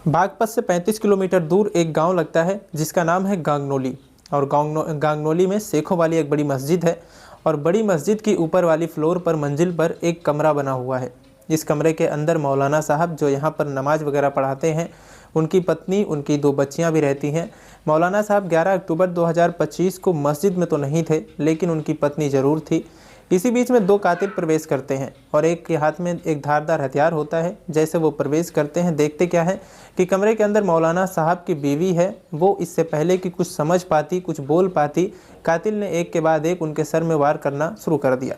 बागपत से 35 किलोमीटर दूर एक गांव लगता है जिसका नाम है गांगनोली। और गांगनोली में शेखों वाली एक बड़ी मस्जिद है और बड़ी मस्जिद की ऊपर वाली फ्लोर पर मंजिल पर एक कमरा बना हुआ है। इस कमरे के अंदर मौलाना साहब जो यहाँ पर नमाज वगैरह पढ़ाते हैं, उनकी पत्नी, उनकी 2 बच्चियाँ भी रहती हैं। मौलाना साहब 11 अक्टूबर 2025 को मस्जिद में तो नहीं थे, लेकिन उनकी पत्नी ज़रूर थी। इसी बीच में 2 कातिल प्रवेश करते हैं और एक के हाथ में एक धारदार हथियार होता है। जैसे वो प्रवेश करते हैं, देखते क्या है कि कमरे के अंदर मौलाना साहब की बीवी है। वो इससे पहले कि कुछ समझ पाती, कुछ बोल पाती, कातिल ने एक के बाद एक उनके सर में वार करना शुरू कर दिया।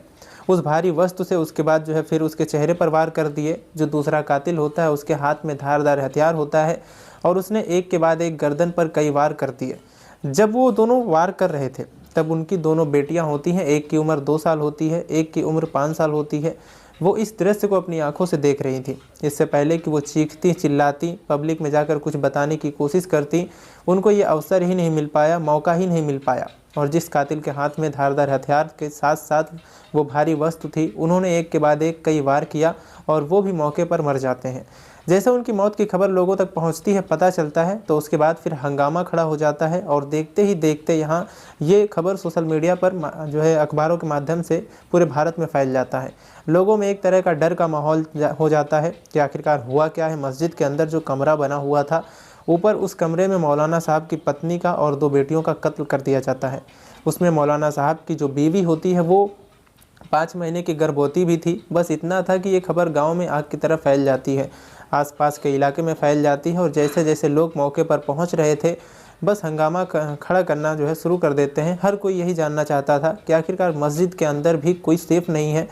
उस भारी वस्तु से उसके बाद जो है फिर उसके चेहरे पर वार कर दिए। जो दूसरा कातिल होता है उसके हाथ में धारदार हथियार होता है और उसने एक के बाद एक गर्दन पर कई वार कर दिए। जब वो दोनों वार कर रहे थे तब उनकी दोनों बेटियां होती हैं। एक की उम्र 2 साल होती है, एक की उम्र 5 साल होती है। वो इस दृश्य को अपनी आंखों से देख रही थी। इससे पहले कि वो चीखती, चिल्लाती, पब्लिक में जाकर कुछ बताने की कोशिश करती, उनको ये अवसर ही नहीं मिल पाया, मौका ही नहीं मिल पाया। और जिस कातिल के हाथ में धारदार हथियार के साथ साथ वो भारी वस्तु थी, उन्होंने एक के बाद एक कई वार किया और वो भी मौके पर मर जाते हैं। जैसे उनकी मौत की खबर लोगों तक पहुंचती है, पता चलता है, तो उसके बाद फिर हंगामा खड़ा हो जाता है और देखते ही देखते यहाँ ये खबर सोशल मीडिया पर जो है अखबारों के माध्यम से पूरे भारत में फैल जाता है। लोगों में एक तरह का डर का माहौल हो जाता है कि आखिरकार हुआ क्या है। मस्जिद के अंदर जो कमरा बना हुआ था, ऊपर उस कमरे में मौलाना साहब की पत्नी का और 2 बेटियों का कत्ल कर दिया जाता है। उसमें मौलाना साहब की जो बीवी होती है वो 5 महीने की गर्भवती भी थी। बस इतना था कि ये खबर गांव में आग की तरह फैल जाती है, आसपास के इलाके में फैल जाती है और जैसे जैसे लोग मौके पर पहुंच रहे थे, बस हंगामा खड़ा करना जो है शुरू कर देते हैं। हर कोई यही जानना चाहता था कि आखिरकार मस्जिद के अंदर भी कोई सेफ़ नहीं है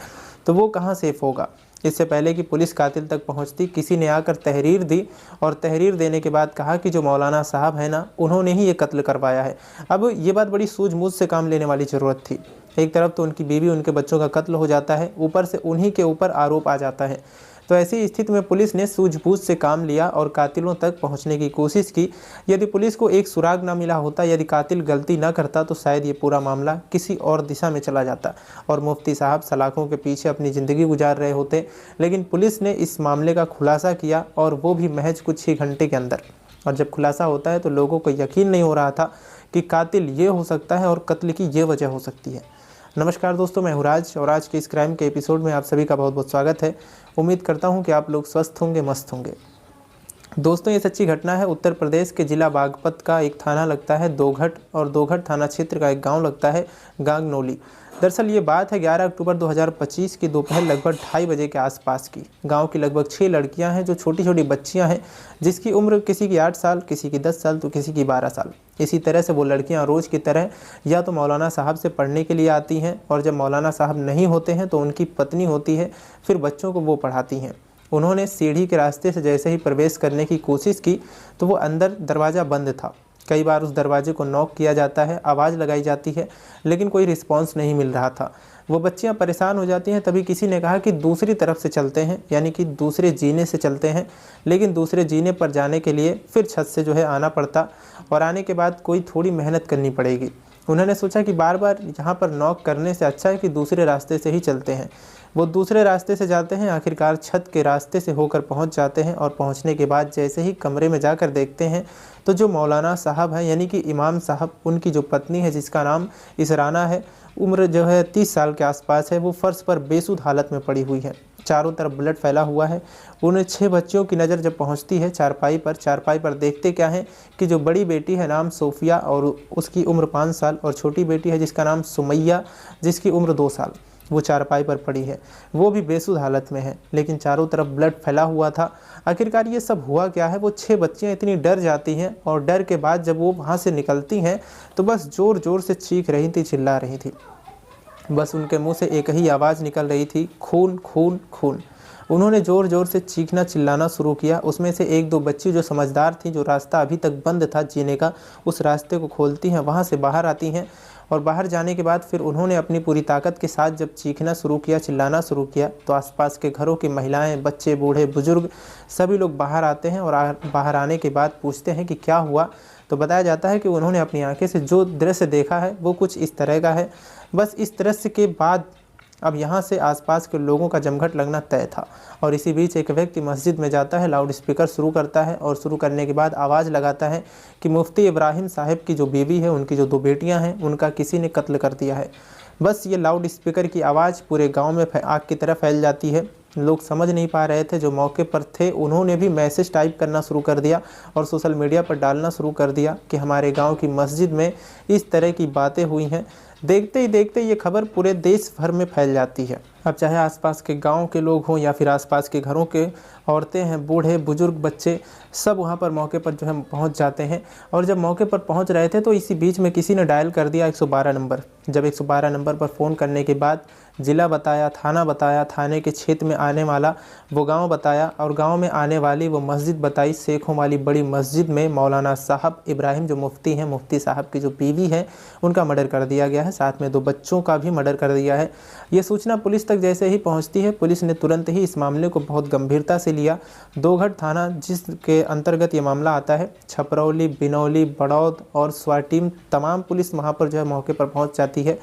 तो वो कहाँ सेफ़ होगा। इससे पहले कि पुलिस कातिल तक पहुंचती, किसी ने आकर तहरीर दी और तहरीर देने के बाद कहा कि जो मौलाना साहब है ना, उन्होंने ही ये कत्ल करवाया है। अब ये बात बड़ी सूझबूझ से काम लेने वाली ज़रूरत थी। एक तरफ तो उनकी बीवी, उनके बच्चों का कत्ल हो जाता है, ऊपर से उन्हीं के ऊपर आरोप आ जाता है। तो ऐसी स्थिति में पुलिस ने सूझबूझ से काम लिया और कातिलों तक पहुंचने की कोशिश की। यदि पुलिस को एक सुराग ना मिला होता, यदि कातिल गलती ना करता, तो शायद ये पूरा मामला किसी और दिशा में चला जाता और मुफ्ती साहब सलाखों के पीछे अपनी ज़िंदगी गुजार रहे होते। लेकिन पुलिस ने इस मामले का खुलासा किया और वो भी महज कुछ ही घंटे के अंदर। और जब खुलासा होता है तो लोगों को यकीन नहीं हो रहा था कि कातिल ये हो सकता है और कत्ल की ये वजह हो सकती है। नमस्कार दोस्तों, मैं हूं राज और आज के इस क्राइम के एपिसोड में आप सभी का बहुत बहुत स्वागत है। उम्मीद करता हूं कि आप लोग स्वस्थ होंगे, मस्त होंगे। दोस्तों, ये सच्ची घटना है। उत्तर प्रदेश के जिला बागपत का एक थाना लगता है दोघट और दोघट थाना क्षेत्र का एक गांव लगता है गांगनोली। दरअसल ये बात है 11 अक्टूबर 2025 की दोपहर लगभग 2:30 बजे के आसपास की। गांव की लगभग 6 लड़कियां हैं जो छोटी छोटी बच्चियां हैं, जिसकी उम्र किसी की 8 साल, किसी की 10 साल तो किसी की 12 साल। इसी तरह से वो लड़कियां रोज़ की तरह या तो मौलाना साहब से पढ़ने के लिए आती हैं और जब मौलाना साहब नहीं होते हैं तो उनकी पत्नी होती है, फिर बच्चों को वो पढ़ाती हैं। उन्होंने सीढ़ी के रास्ते से जैसे ही प्रवेश करने की कोशिश की तो वो अंदर दरवाज़ा बंद था। कई बार उस दरवाजे को नॉक किया जाता है, आवाज़ लगाई जाती है, लेकिन कोई रिस्पांस नहीं मिल रहा था। वो बच्चियां परेशान हो जाती हैं। तभी किसी ने कहा कि दूसरी तरफ से चलते हैं, यानी कि दूसरे जीने से चलते हैं। लेकिन दूसरे जीने पर जाने के लिए फिर छत से जो है आना पड़ता और आने के बाद कोई थोड़ी मेहनत करनी पड़ेगी। उन्होंने सोचा कि बार बार यहाँ पर नॉक करने से अच्छा है कि दूसरे रास्ते से ही चलते हैं। वो दूसरे रास्ते से जाते हैं, आखिरकार छत के रास्ते से होकर पहुँच जाते हैं और पहुँचने के बाद जैसे ही कमरे में जाकर देखते हैं तो जो मौलाना साहब हैं, यानी कि इमाम साहब, उनकी जो पत्नी है जिसका नाम इसराना है, उम्र जो है 30 साल के आसपास है, वो फ़र्श पर बेसुध हालत में पड़ी हुई है। चारों तरफ ब्लड फैला हुआ है। उन 6 बच्चियों की नज़र जब पहुंचती है चारपाई पर देखते क्या है कि जो बड़ी बेटी है नाम सोफिया और उसकी उम्र 5 साल और छोटी बेटी है जिसका नाम सुमैया जिसकी उम्र 2 साल, वो चारपाई पर पड़ी है। वो भी बेसुध हालत में है, लेकिन चारों तरफ ब्लड फैला हुआ था। आखिरकार ये सब हुआ क्या है? वो 6 बच्चियाँ इतनी डर जाती हैं और डर के बाद जब वो वहाँ से निकलती हैं तो बस ज़ोर ज़ोर से चीख रही थी, चिल्ला रही थी। बस उनके मुंह से एक ही आवाज़ निकल रही थी, खून खून खून। उन्होंने ज़ोर ज़ोर से चीखना चिल्लाना शुरू किया। उसमें से 1-2 बच्ची जो समझदार थी, जो रास्ता अभी तक बंद था जीने का, उस रास्ते को खोलती हैं, वहाँ से बाहर आती हैं और बाहर जाने के बाद फिर उन्होंने अपनी पूरी ताकत के साथ जब चीखना शुरू किया, चिल्लाना शुरू किया, तो आसपास के घरों की महिलाएं, बच्चे, बूढ़े, बुजुर्ग सभी लोग बाहर आते हैं और बाहर आने के बाद पूछते हैं कि क्या हुआ। तो बताया जाता है कि उन्होंने अपनी आंखें से जो दृश्य देखा है वो कुछ इस तरह का है। बस इस दृश्य के बाद अब यहाँ से आसपास के लोगों का जमघट लगना तय था। और इसी बीच एक व्यक्ति मस्जिद में जाता है, लाउड स्पीकर शुरू करता है और शुरू करने के बाद आवाज़ लगाता है कि मुफ्ती इब्राहिम साहब की जो बीवी है, उनकी जो 2 बेटियां हैं, उनका किसी ने कत्ल कर दिया है। बस ये लाउड स्पीकर की आवाज़ पूरे गांव में आग की तरह फैल जाती है। लोग समझ नहीं पा रहे थे, जो मौके पर थे उन्होंने भी मैसेज टाइप करना शुरू कर दिया और सोशल मीडिया पर डालना शुरू कर दिया कि हमारे गांव की मस्जिद में इस तरह की बातें हुई हैं। देखते ही देखते ये खबर पूरे देश भर में फैल जाती है। अब चाहे आसपास के गांव के लोग हों या फिर आसपास के घरों के औरतें हैं, बूढ़े बुजुर्ग, बच्चे, सब वहां पर मौके पर जो है पहुंच जाते हैं। और जब मौके पर पहुंच रहे थे तो इसी बीच में किसी ने डायल कर दिया 112 नंबर। जब 112 नंबर पर फ़ोन करने के बाद ज़िला बताया, थाना बताया, थाने के क्षेत्र में आने वाला वो गांव बताया और गांव में आने वाली वो मस्जिद बताई। शेखों वाली बड़ी मस्जिद में मौलाना साहब इब्राहिम जो मुफ्ती हैं, मुफ्ती साहब की जो बीवी है, उनका मर्डर कर दिया गया है। साथ में 2 बच्चों का भी मर्डर कर दिया है। ये सूचना पुलिस तक जैसे ही पहुंचती है, पुलिस ने तुरंत ही इस मामले को बहुत गंभीरता से लिया। दोघट थाना जिसके अंतर्गत ये मामला आता है, छपरौली, बिनौली, बड़ौद और स्वाट टीम तमाम पुलिस वहाँ पर जो है मौके पर पहुँच जाती है।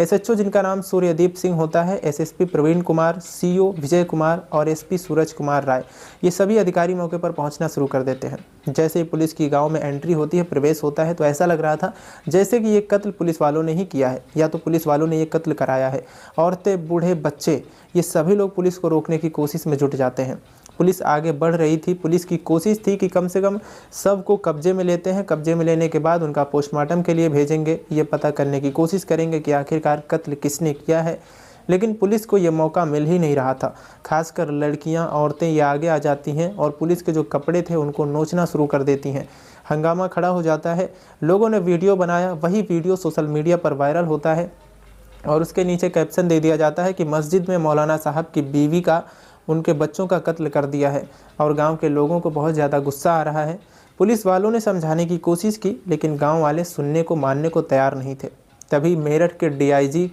एसएचओ जिनका नाम सूर्यदीप सिंह होता है, एसएसपी प्रवीण कुमार, सीओ विजय कुमार और एसपी सूरज कुमार राय, ये सभी अधिकारी मौके पर पहुंचना शुरू कर देते हैं। जैसे ही पुलिस की गांव में एंट्री होती है, प्रवेश होता है, तो ऐसा लग रहा था जैसे कि ये कत्ल पुलिस वालों ने ही किया है या तो पुलिस वालों ने ये कत्ल कराया है। औरतें, बूढ़े, बच्चे, ये सभी लोग पुलिस को रोकने की कोशिश में जुट जाते हैं। पुलिस आगे बढ़ रही थी। पुलिस की कोशिश थी कि कम से कम सबको कब्जे में लेते हैं, कब्जे में लेने के बाद उनका पोस्टमार्टम के लिए भेजेंगे, ये पता करने की कोशिश करेंगे कि आखिरकार कत्ल किसने किया है। लेकिन पुलिस को ये मौका मिल ही नहीं रहा था। खासकर लड़कियां, औरतें ये आगे आ जाती हैं और पुलिस के जो कपड़े थे उनको नोचना शुरू कर देती हैं। हंगामा खड़ा हो जाता है। लोगों ने वीडियो बनाया, वही वीडियो सोशल मीडिया पर वायरल होता है और उसके नीचे कैप्शन दे दिया जाता है कि मस्जिद में मौलाना साहब की बीवी का, उनके बच्चों का कत्ल कर दिया है। और गांव के लोगों को बहुत ज़्यादा गुस्सा आ रहा है। पुलिस वालों ने समझाने की कोशिश की, लेकिन गांव वाले सुनने को, मानने को तैयार नहीं थे। तभी मेरठ के डीआईजी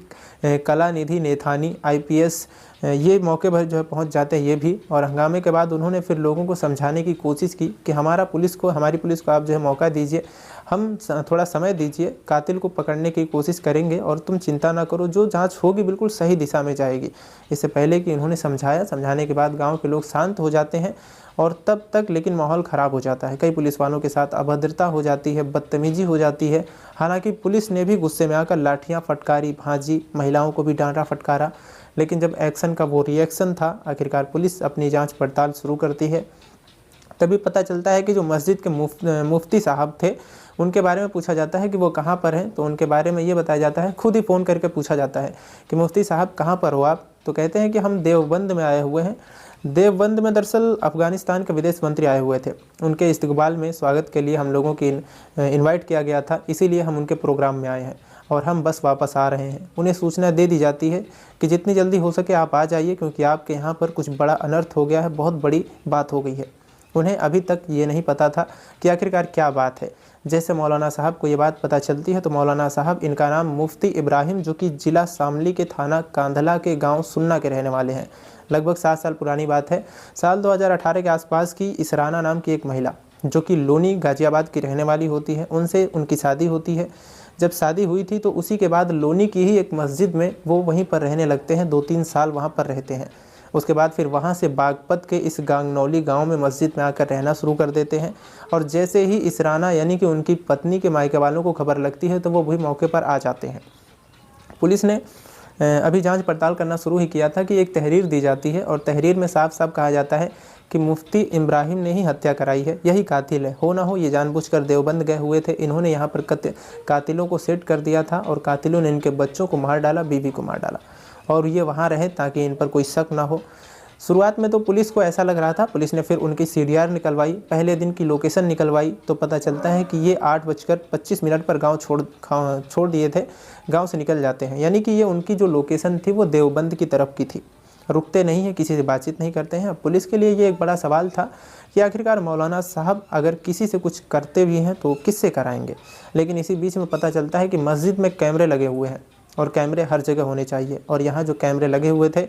कलानिधि नेथानी आईपीएस ये मौके पर जो है पहुंच जाते हैं ये भी। और हंगामे के बाद उन्होंने फिर लोगों को समझाने की कोशिश की कि हमारी पुलिस को आप जो है मौका दीजिए, हम थोड़ा समय दीजिए, कातिल को पकड़ने की कोशिश करेंगे और तुम चिंता ना करो, जो जांच होगी बिल्कुल सही दिशा में जाएगी। इससे पहले कि उन्होंने समझाने के बाद गांव के लोग शांत हो जाते हैं और तब तक लेकिन माहौल ख़राब हो जाता है। कई पुलिस वालों के साथ अभद्रता हो जाती है, बदतमीजी हो जाती है। हालांकि पुलिस ने भी गुस्से में आकर लाठियाँ फटकारी, भाजी, महिलाओं को भी डांटा फटकारा। लेकिन जब एक्शन का वो रिएक्शन था, आखिरकार पुलिस अपनी जांच पड़ताल शुरू करती है। तभी पता चलता है कि जो मस्जिद के मुफ्ती साहब थे, उनके बारे में पूछा जाता है कि वो कहाँ पर हैं। तो उनके बारे में ये बताया जाता है, खुद ही फ़ोन करके पूछा जाता है कि मुफ्ती साहब कहाँ पर हो आप। तो कहते हैं कि हम देवबंद में आए हुए हैं। देवबंद में दरअसल अफ़गानिस्तान के विदेश मंत्री आए हुए थे। उनके इस्तकबाल में, स्वागत के लिए हम लोगों की इनवाइट किया गया था, इसीलिए हम उनके प्रोग्राम में आए हैं और हम बस वापस आ रहे हैं। उन्हें सूचना दे दी जाती है कि जितनी जल्दी हो सके आप आ जाइए, क्योंकि आपके यहाँ पर कुछ बड़ा अनर्थ हो गया है, बहुत बड़ी बात हो गई है। उन्हें अभी तक ये नहीं पता था कि आखिरकार क्या बात है। जैसे मौलाना साहब को ये बात पता चलती है तो मौलाना साहब, इनका नाम मुफ्ती इब्राहिम, जो कि ज़िला शामली के थाना कांधला के गांव सुन्ना के रहने वाले हैं। लगभग 7 साल पुरानी बात है। साल 2018 के आसपास की इसराना नाम की एक महिला, जो कि लोनी गाजियाबाद की रहने वाली होती है, उनसे उनकी शादी होती है। जब शादी हुई थी तो उसी के बाद लोनी की ही एक मस्जिद में वो वहीं पर रहने लगते हैं, 2-3 साल वहाँ पर रहते हैं। उसके बाद फिर वहाँ से बागपत के इस गांगनौली गांव में मस्जिद में आकर रहना शुरू कर देते हैं। और जैसे ही इसराना यानी कि उनकी पत्नी के मायके वालों को खबर लगती है तो वो भी मौके पर आ जाते हैं। पुलिस ने अभी जांच पड़ताल करना शुरू ही किया था कि एक तहरीर दी जाती है और तहरीर में साफ साफ कहा जाता है कि मुफ्ती इब्राहिम ने ही हत्या कराई है, यही कातिल है। हो ना हो ये जानबूझकर देवबंद गए हुए थे, इन्होंने यहाँ पर कातिलों को सेट कर दिया था और कातिलों ने इनके बच्चों को मार डाला, बीवी को मार डाला और ये वहाँ रहे ताकि इन पर कोई शक ना हो। शुरुआत में तो पुलिस को ऐसा लग रहा था। पुलिस ने फिर उनकी सीडीआर निकलवाई, पहले दिन की लोकेशन निकलवाई तो पता चलता है कि ये 8:25 पर गांव छोड़ दिए थे, गांव से निकल जाते हैं। यानी कि ये उनकी जो लोकेशन थी वो देवबंद की तरफ की थी। रुकते नहीं है, किसी से बातचीत नहीं करते हैं। अब पुलिस के लिए ये एक बड़ा सवाल था कि आखिरकार मौलाना साहब अगर किसी से कुछ करते भी हैं तो किससे कराएंगे। लेकिन इसी बीच में पता चलता है कि मस्जिद में कैमरे लगे हुए हैं और कैमरे हर जगह होने चाहिए। और यहाँ जो कैमरे लगे हुए थे,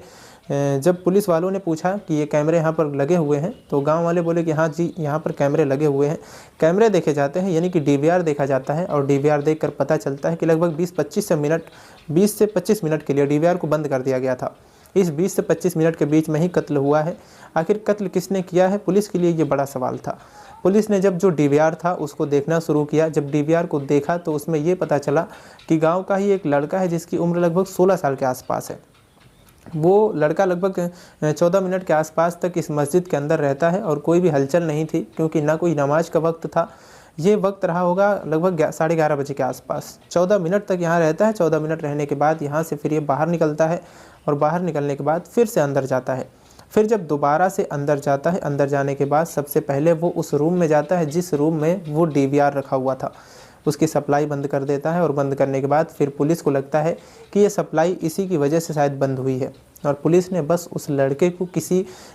जब पुलिस वालों ने पूछा कि ये कैमरे यहाँ पर लगे हुए हैं तो गांव वाले बोले कि हाँ जी यहाँ पर कैमरे लगे हुए हैं। कैमरे देखे जाते हैं यानी कि डीवीआर देखा जाता है, और डीवीआर देखकर पता चलता है कि लगभग 20 से 25 मिनट के लिए डीवीआर को बंद कर दिया गया था। इस 20 से 25 मिनट के बीच में ही कत्ल हुआ है। आखिर कत्ल किसने किया है, पुलिस के लिए ये बड़ा सवाल था। पुलिस ने जब जो डीवीआर था उसको देखना शुरू किया। जब डीवीआर को देखा तो उसमें ये पता चला कि गांव का ही एक लड़का है जिसकी उम्र लगभग 16 साल के आसपास है। वो लड़का लगभग 14 मिनट के आसपास तक इस मस्जिद के अंदर रहता है और कोई भी हलचल नहीं थी, क्योंकि ना कोई नमाज का वक्त था। ये वक्त रहा होगा लगभग 11:30 बजे के आसपास। 14 मिनट तक यहाँ रहता है। 14 मिनट रहने के बाद यहाँ से फिर ये बाहर निकलता है, और बाहर निकलने के बाद फिर से अंदर जाता है। फिर जब दोबारा से अंदर जाता है, अंदर जाने के बाद सबसे पहले वो उस रूम में जाता है जिस रूम में वो डीवीआर रखा हुआ था। उसकी सप्लाई बंद कर देता है, और बंद करने के बाद फिर पुलिस को लगता है कि ये सप्लाई इसी की वजह से शायद बंद हुई है। और पुलिस ने बस उस लड़के को,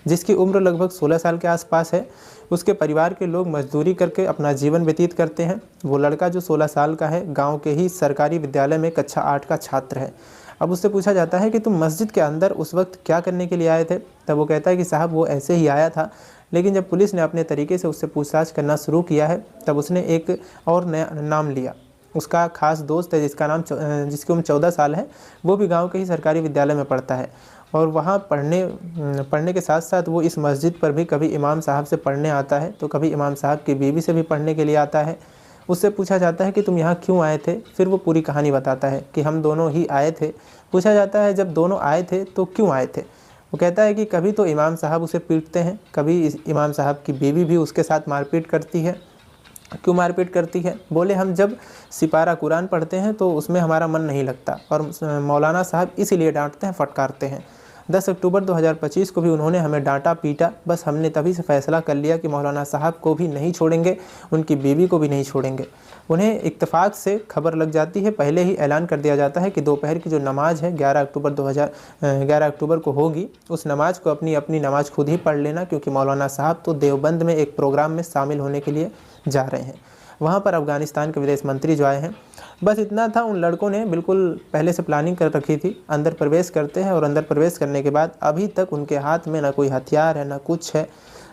जिसकी उम्र लगभग 16 साल के आसपास है, उसके परिवार के लोग मजदूरी करके अपना जीवन व्यतीत करते हैं। वो लड़का जो 16 साल का है, गाँव के ही सरकारी विद्यालय में कक्षा 8 का छात्र है। अब उससे पूछा जाता है कि तुम मस्जिद के अंदर उस वक्त क्या करने के लिए आए थे? तब वो कहता है कि साहब वो ऐसे ही आया था। लेकिन जब पुलिस ने अपने तरीके से उससे पूछताछ करना शुरू किया है, तब उसने एक और नया नाम लिया। उसका खास दोस्त है जिसकी उम्र 14 साल है, वो भी गांव के ही सरकारी विद्यालय में पढ़ता है, और वहाँ पढ़ने के साथ साथ वो इस मस्जिद पर भी कभी इमाम साहब से पढ़ने आता है, तो कभी इमाम साहब की बीवी से भी पढ़ने के लिए आता है। उससे पूछा जाता है कि तुम यहाँ क्यों आए थे? फिर वो पूरी कहानी बताता है कि हम दोनों ही आए थे। पूछा जाता है जब दोनों आए थे तो क्यों आए थे? वो कहता है कि कभी तो इमाम साहब उसे पीटते हैं, कभी इमाम साहब की बीवी भी उसके साथ मारपीट करती है। क्यों मारपीट करती है? बोले हम जब सिपारा कुरान पढ़ते हैं तो उसमें हमारा मन नहीं लगता, और मौलाना साहब इसीलिए डांटते हैं, फटकारते हैं। 10 अक्टूबर 2025 को भी उन्होंने हमें डांटा पीटा। बस हमने तभी से फैसला कर लिया कि मौलाना साहब को भी नहीं छोड़ेंगे, उनकी बीवी को भी नहीं छोड़ेंगे। उन्हें इत्तेफाक से खबर लग जाती है, पहले ही ऐलान कर दिया जाता है कि दोपहर की जो नमाज है 11 अक्टूबर को होगी, उस नमाज को अपनी नमाज खुद ही पढ़ लेना, क्योंकि मौलाना साहब तो देवबंद में एक प्रोग्राम में शामिल होने के लिए जा रहे हैं। वहाँ पर अफ़गानिस्तान के विदेश मंत्री जो आए हैं। बस इतना था, उन लड़कों ने बिल्कुल पहले से प्लानिंग कर रखी थी। अंदर प्रवेश करते हैं, और अंदर प्रवेश करने के बाद अभी तक उनके हाथ में ना कोई हथियार है ना कुछ है।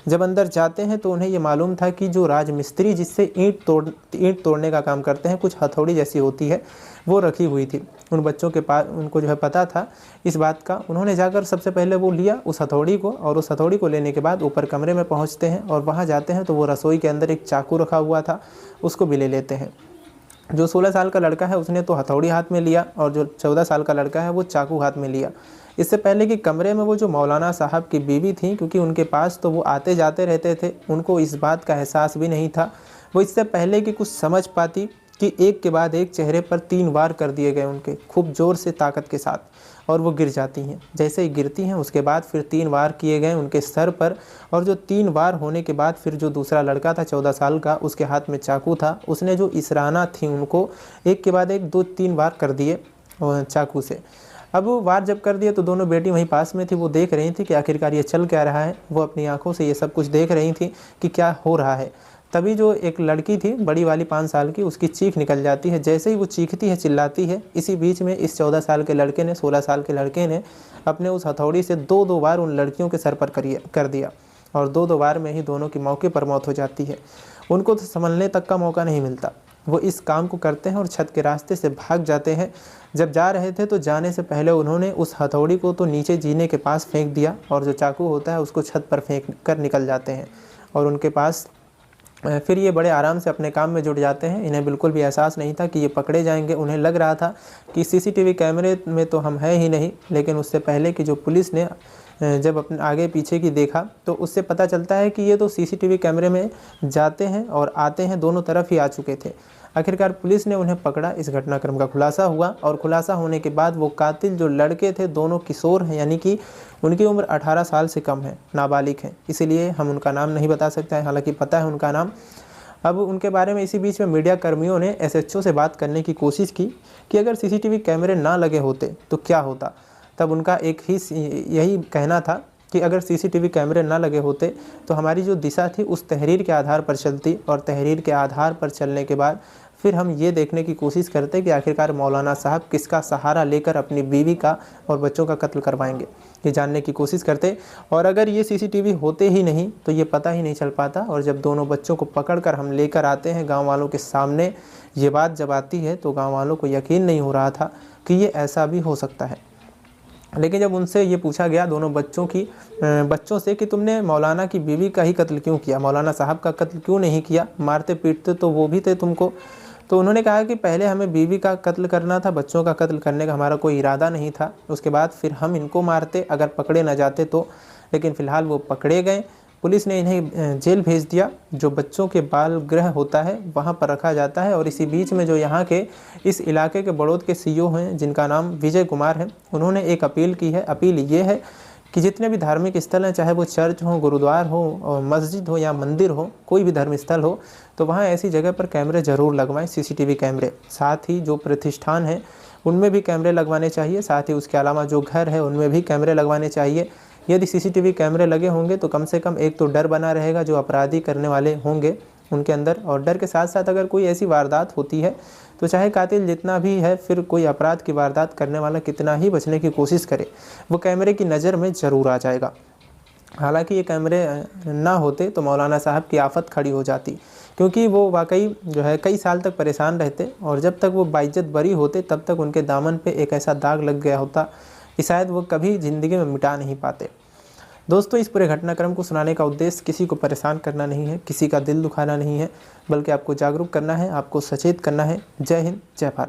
जब अंदर जाते हैं तो उन्हें ये मालूम था कि जो राजमिस्त्री जिससे ईंट तोड़ने का काम करते हैं, कुछ हथौड़ी जैसी होती है, वो रखी हुई थी। उन बच्चों के पास, उनको जो है पता था इस बात का। उन्होंने जाकर सबसे पहले वो लिया उस हथौड़ी को, और उस हथौड़ी को लेने के बाद ऊपर कमरे में पहुंचते हैं, और वहां जाते हैं तो वो रसोई के अंदर एक चाकू रखा हुआ था, उसको भी ले लेते हैं। जो 16 साल का लड़का है उसने तो हथौड़ी हाथ में लिया, और जो 14 साल का लड़का है वो चाकू हाथ में लिया। इससे पहले कि कमरे में वो जो मौलाना साहब की बीवी थी, क्योंकि उनके पास तो वो आते जाते रहते थे, उनको इस बात का एहसास भी नहीं था। वो इससे पहले कि कुछ समझ पाती कि एक के बाद एक चेहरे पर 3 वार कर दिए गए उनके, खूब ज़ोर से ताकत के साथ, और वो गिर जाती हैं। जैसे ही गिरती हैं उसके बाद फिर 3 वार किए गए उनके सर पर, और जो 3 वार होने के बाद फिर जो दूसरा लड़का था 14 साल का, उसके हाथ में चाकू था, उसने जो इसराना थी उनको एक के बाद एक 2-3 वार कर दिए चाकू से। अब वो वार जब कर दिए तो दोनों बेटी वहीं पास में थी, वो देख रही थी कि आखिरकार ये चल क्या रहा है। वो अपनी आंखों से ये सब कुछ देख रही थी कि क्या हो रहा है। तभी जो एक लड़की थी बड़ी वाली 5 साल की, उसकी चीख निकल जाती है। जैसे ही वो चीखती है, चिल्लाती है, इसी बीच में इस 14 साल के लड़के ने 16 साल के लड़के ने अपने उस हथौड़ी से 2-2 बार उन लड़कियों के सर पर कर दिया, और 2-2 बार में ही दोनों की मौके पर मौत हो जाती है। उनको तो संभलने तक का मौका नहीं मिलता। वो इस काम को करते हैं और छत के रास्ते से भाग जाते हैं। जब जा रहे थे तो जाने से पहले उन्होंने उस हथौड़ी को तो नीचे जीने के पास फेंक दिया, और जो चाकू होता है उसको छत पर फेंक कर निकल जाते हैं। और उनके पास फिर ये बड़े आराम से अपने काम में जुट जाते हैं। इन्हें बिल्कुल भी एहसास नहीं था कि ये पकड़े जाएंगे। उन्हें लग रहा था कि सीसीटीवी कैमरे में तो हम हैं ही नहीं, लेकिन उससे पहले कि जो पुलिस ने जब अपने आगे पीछे की देखा तो उससे पता चलता है कि ये तो सीसीटीवी कैमरे में जाते हैं और आते हैं, दोनों तरफ ही आ चुके थे। आखिरकार पुलिस ने उन्हें पकड़ा। इस घटनाक्रम का खुलासा हुआ, और खुलासा होने के बाद वो कातिल जो लड़के थे दोनों किशोर हैं, यानी कि उनकी उम्र 18 साल से कम है, नाबालिग हैं, इसीलिए हम उनका नाम नहीं बता सकते हैं, हालांकि पता है उनका नाम। अब उनके बारे में इसी बीच में मीडिया कर्मियों ने एसएचओ से बात करने की कोशिश की कि अगर सीसीटीवी कैमरे ना लगे होते तो क्या होता। तब उनका एक ही यही कहना था कि अगर सीसीटीवी कैमरे ना लगे होते तो हमारी जो दिशा थी उस तहरीर के आधार पर चलती, और तहरीर के आधार पर चलने के बाद फिर हम ये देखने की कोशिश करते कि आखिरकार मौलाना साहब किसका सहारा लेकर अपनी बीवी का और बच्चों का कत्ल करवाएंगे, ये जानने की कोशिश करते। और अगर ये सीसीटीवी होते ही नहीं तो ये पता ही नहीं चल पाता। और जब दोनों बच्चों को पकड़कर हम लेकर आते हैं गांव वालों के सामने, ये बात जब आती है तो गांव वालों को यकीन नहीं हो रहा था कि ये ऐसा भी हो सकता है। लेकिन जब उनसे ये पूछा गया दोनों बच्चों से कि तुमने मौलाना की बीवी का ही कत्ल क्यों किया, मौलाना साहब का कत्ल क्यों नहीं किया, मारते पीटते तो वो भी थे तुमको। तो उन्होंने कहा कि पहले हमें बीवी का कत्ल करना था, बच्चों का कत्ल करने का हमारा कोई इरादा नहीं था। उसके बाद फिर हम इनको मारते अगर पकड़े न जाते तो, लेकिन फ़िलहाल वो पकड़े गए। पुलिस ने इन्हें जेल भेज दिया, जो बच्चों के बाल गृह होता है वहाँ पर रखा जाता है। और इसी बीच में जो यहाँ के इस इलाके के बड़ौद के सीईओ हैं जिनका नाम विजय कुमार है, उन्होंने एक अपील की है। अपील ये है कि जितने भी धार्मिक स्थल हैं, चाहे वो चर्च हो, गुरुद्वार हो, और मस्जिद हो या मंदिर हो, कोई भी धर्म स्थल हो, तो वहाँ ऐसी जगह पर कैमरे ज़रूर लगवाएं, सीसीटीवी कैमरे। साथ ही जो प्रतिष्ठान हैं उनमें भी कैमरे लगवाने चाहिए। साथ ही उसके अलावा जो घर है उनमें भी कैमरे लगवाने चाहिए। यदि सीसीटीवी कैमरे लगे होंगे तो कम से कम एक तो डर बना रहेगा जो अपराधी करने वाले होंगे उनके अंदर, और डर के साथ साथ अगर कोई ऐसी वारदात होती है तो चाहे कातिल जितना भी है, फिर कोई अपराध की वारदात करने वाला कितना ही बचने की कोशिश करे, वो कैमरे की नज़र में ज़रूर आ जाएगा। हालांकि ये कैमरे ना होते तो मौलाना साहब की आफत खड़ी हो जाती, क्योंकि वो वाकई जो है कई साल तक परेशान रहते, और जब तक वो बाइज्जत बरी होते तब तक उनके दामन पे एक ऐसा दाग लग गया होता कि शायद वो कभी ज़िंदगी में मिटा नहीं पाते। दोस्तों, इस पूरे घटनाक्रम को सुनाने का उद्देश्य किसी को परेशान करना नहीं है, किसी का दिल दुखाना नहीं है, बल्कि आपको जागरूक करना है, आपको सचेत करना है। जय हिंद, जय भारत।